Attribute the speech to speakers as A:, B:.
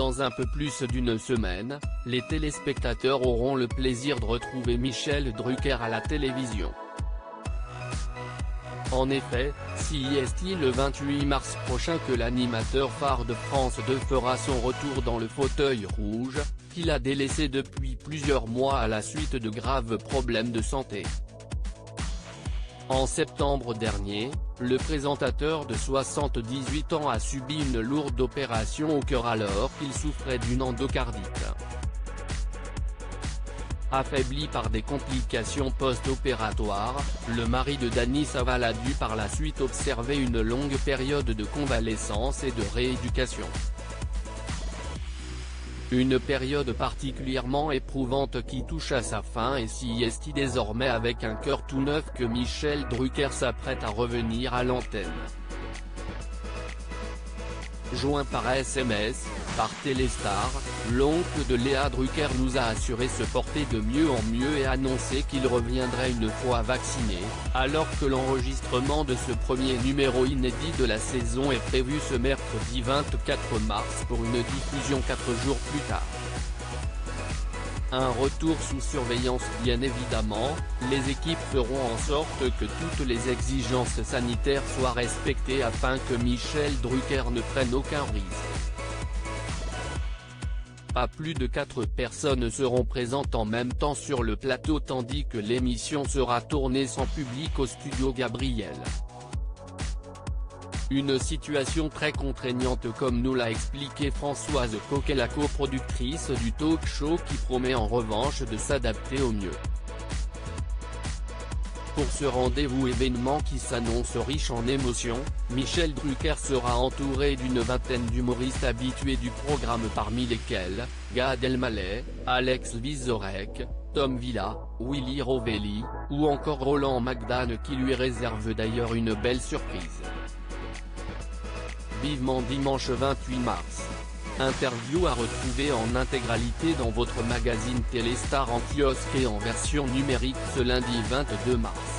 A: Dans un peu plus d'une semaine, les téléspectateurs auront le plaisir de retrouver Michel Drucker à la télévision. En effet, c'est le 28 mars prochain que l'animateur phare de France 2 fera son retour dans le fauteuil rouge, qu'il a délaissé depuis plusieurs mois à la suite de graves problèmes de santé. En septembre dernier, le présentateur de 78 ans a subi une lourde opération au cœur alors qu'il souffrait d'une endocardite. Affaibli par des complications post-opératoires, le mari de Dany Saval a dû par la suite observer une longue période de convalescence et de rééducation. Une période particulièrement éprouvante qui touche à sa fin et c'est désormais avec un cœur tout neuf que Michel Drucker s'apprête à revenir à l'antenne. Joint par SMS, par Téléstar, l'oncle de Léa Drucker nous a assuré se porter de mieux en mieux et annoncé qu'il reviendrait une fois vacciné, alors que l'enregistrement de ce premier numéro inédit de la saison est prévu ce mercredi 24 mars pour une diffusion 4 jours plus tard. Un retour sous surveillance bien évidemment, les équipes feront en sorte que toutes les exigences sanitaires soient respectées afin que Michel Drucker ne prenne aucun risque. Pas plus de 4 personnes seront présentes en même temps sur le plateau tandis que l'émission sera tournée sans public au studio Gabriel. Une situation très contraignante comme nous l'a expliqué Françoise Coquet, la coproductrice du talk-show qui promet en revanche de s'adapter au mieux. Pour ce rendez-vous événement qui s'annonce riche en émotions, Michel Drucker sera entouré d'une vingtaine d'humoristes habitués du programme parmi lesquels, Gad Elmaleh, Alex Vizorek, Tom Villa, Willy Rovelli, ou encore Roland Magdane qui lui réserve d'ailleurs une belle surprise. Vivement dimanche 28 mars. Interview à retrouver en intégralité dans votre magazine Téléstar en kiosque et en version numérique ce lundi 22 mars.